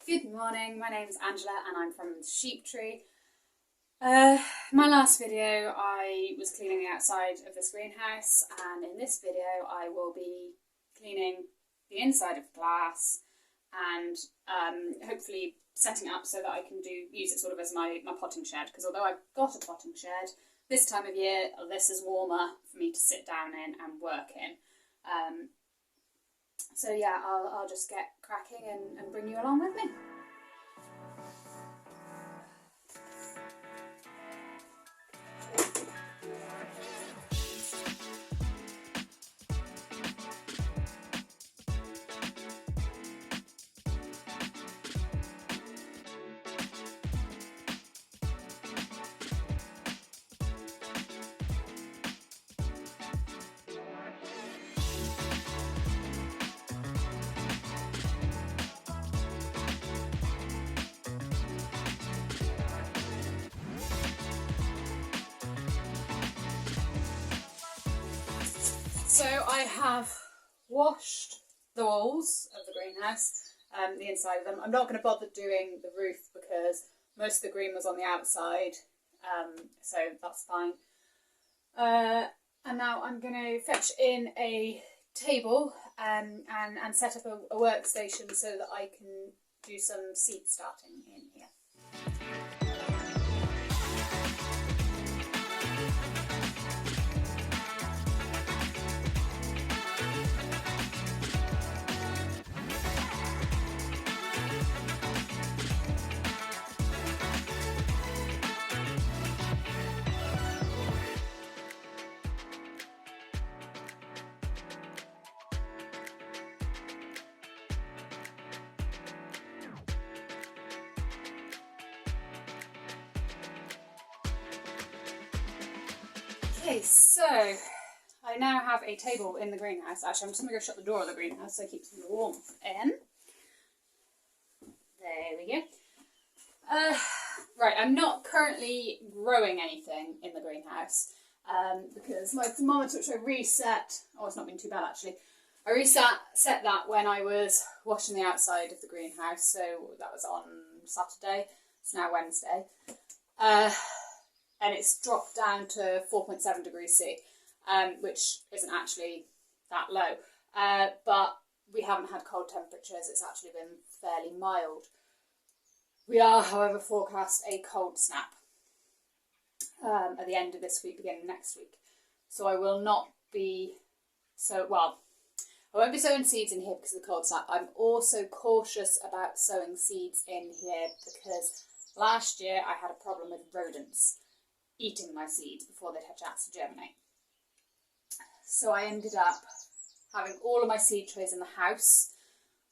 Good morning, my name's Angela and I'm from the Sheep Tree. My last video I was cleaning the outside of this greenhouse, and in this video I will be cleaning the inside of the glass and hopefully setting it up so that I can use it sort of as my potting shed, because although I've got a potting shed, this time of year this is warmer for me to sit down in and work in. So yeah, I'll just get cracking and bring you along with me. So I have washed the walls of the greenhouse, the inside of them. I'm not going to bother doing the roof because most of the green was on the outside, so that's fine. And now I'm going to fetch in a table and set up a workstation so that I can do some seed starting in here. Okay, so I now have a table in the greenhouse. Actually, I'm just going to go shut the door of the greenhouse so it keeps the warmth in. There we go. Right, I'm not currently growing anything in the greenhouse because my thermometer, which I reset, it's not been too bad actually. I set that when I was washing the outside of the greenhouse, so that was on Saturday. It's now Wednesday. And it's dropped down to 4.7 degrees C, which isn't actually that low. But we haven't had cold temperatures, it's actually been fairly mild. We are, however, forecast a cold snap at the end of this week, beginning next week. So I will not be I won't be sowing seeds in here because of the cold snap. I'm also cautious about sowing seeds in here because last year I had a problem with rodents eating my seeds before they'd had a chance to germinate. So I ended up having all of my seed trays in the house,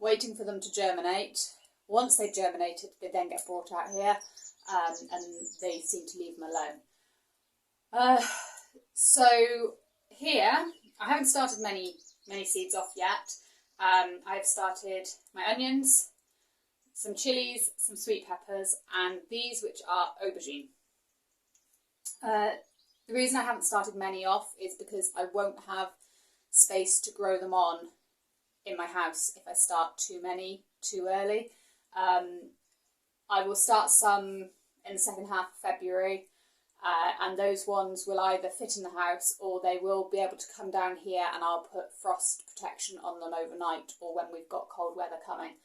waiting for them to germinate. Once they germinated, they then get brought out here, and they seem to leave them alone. So here, I haven't started many seeds off yet. I've started my onions, some chilies, some sweet peppers, and these which are aubergine. The reason I haven't started many off is because I won't have space to grow them on in my house if I start too many too early. I will start some in the second half of February, and those ones will either fit in the house or they will be able to come down here and I'll put frost protection on them overnight or when we've got cold weather coming.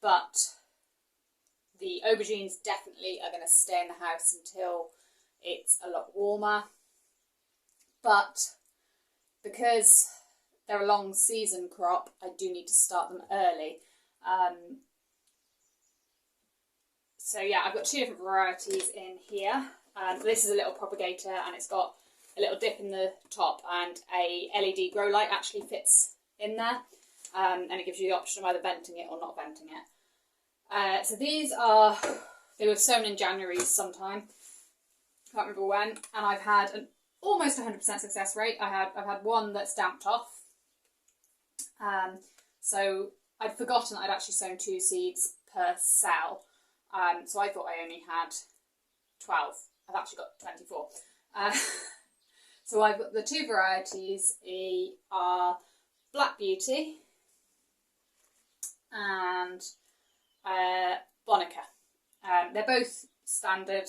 But the aubergines definitely are going to stay in the house until it's a lot warmer. But because they're a long season crop, I do need to start them early. So yeah, I've got two different varieties in here. This is a little propagator and it's got a little dip in the top, and a LED grow light actually fits in there, and it gives you the option of either venting it or not venting it. So they were sown in January sometime, can't remember when, and I've had an almost 100% success rate. I've had one that's damped off. So I'd forgotten that I'd actually sown 2 seeds per cell. So I thought I only had 12. I've actually got 24. So I've got the 2 varieties are Black Beauty and and Bonica. They're both standard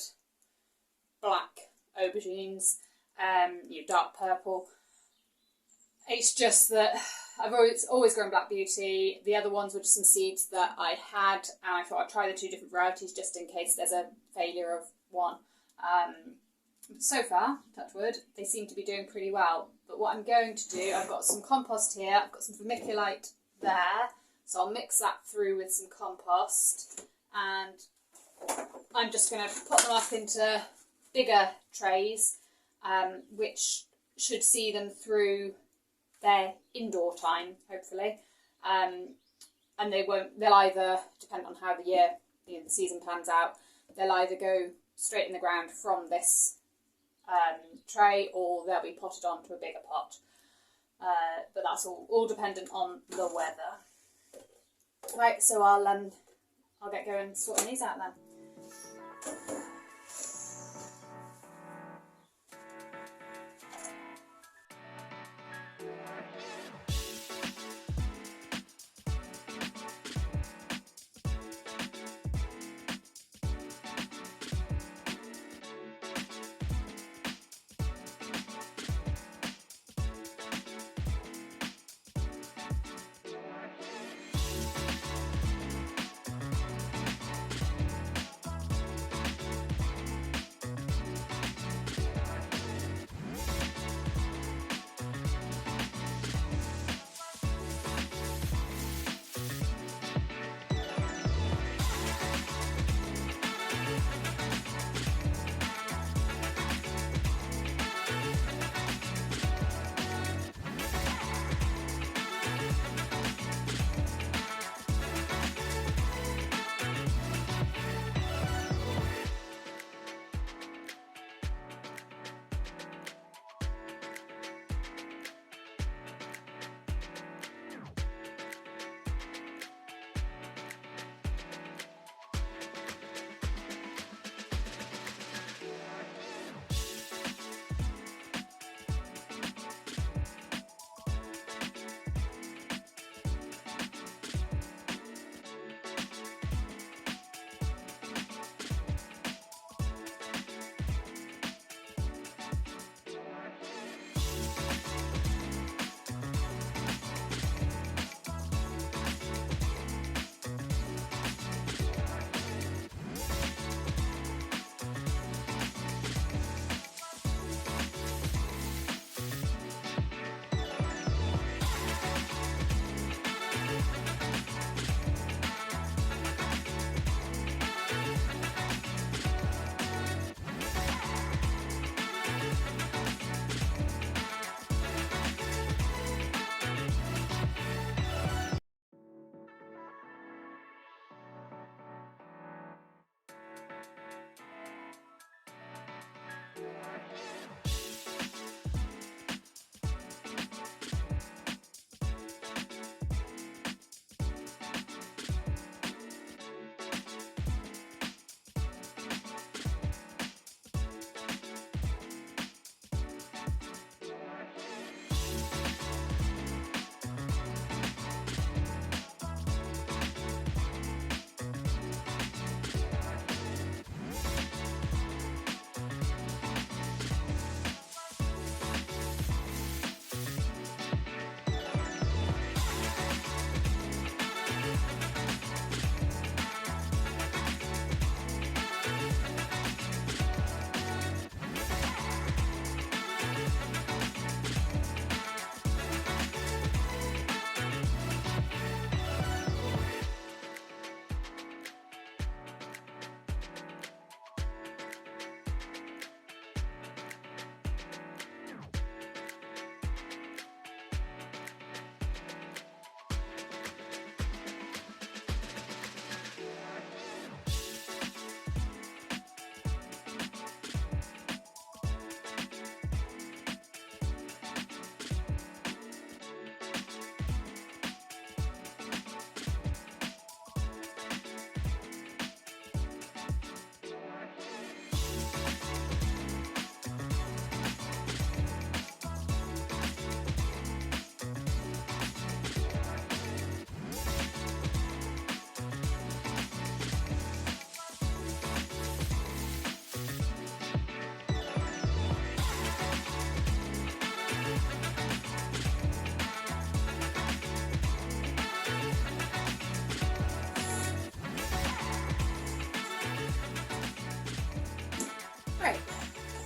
black aubergines, dark purple. It's just that I've always grown Black Beauty. The other ones were just some seeds that I had, and I thought I'd try the two different varieties just in case there's a failure of one. So far, touch wood, they seem to be doing pretty well. But what I'm going to do, I've got some compost here, I've got some vermiculite there, so I'll mix that through with some compost, and I'm just going to put them up into bigger trays, which should see them through their indoor time, hopefully. And they'll either, depending on how the season pans out, they'll either go straight in the ground from this tray, or they'll be potted onto a bigger pot. But that's all dependent on the weather. Right, so I'll get going sorting these out then.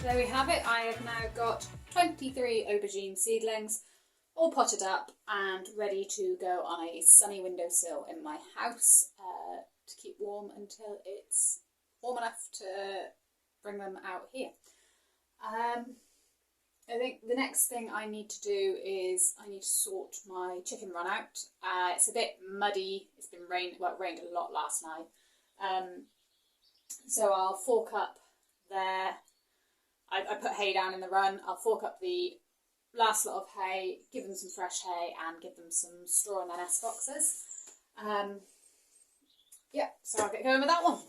There we have it. I have now got 23 aubergine seedlings all potted up and ready to go on a sunny windowsill in my house to keep warm until it's warm enough to bring them out here. I think the next thing I need to do is I need to sort my chicken run out. It's a bit muddy. It's been rained, well, it rained a lot last night. So I'll fork up there. I put hay down in the run. I'll fork up the last lot of hay, give them some fresh hay and give them some straw in their nest boxes. Yeah, so I'll get going with that one.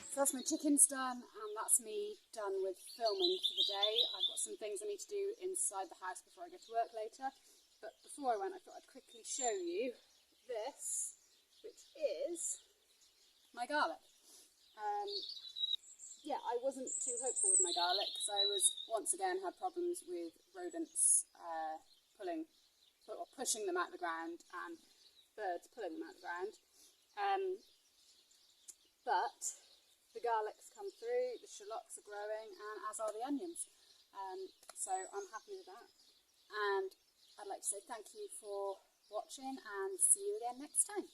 So that's my chickens done, and that's me done with filming for the day. I've got some things I need to do inside the house before I go to work later. But before I went, I thought I'd quickly show you this, which is my garlic. Yeah, I wasn't too hopeful with my garlic because I was once again had problems with rodents pushing them out of the ground and birds pulling them out of the ground. But the garlic's come through, the shallots are growing, and as are the onions. So I'm happy with that. And I'd like to say thank you for watching and see you again next time.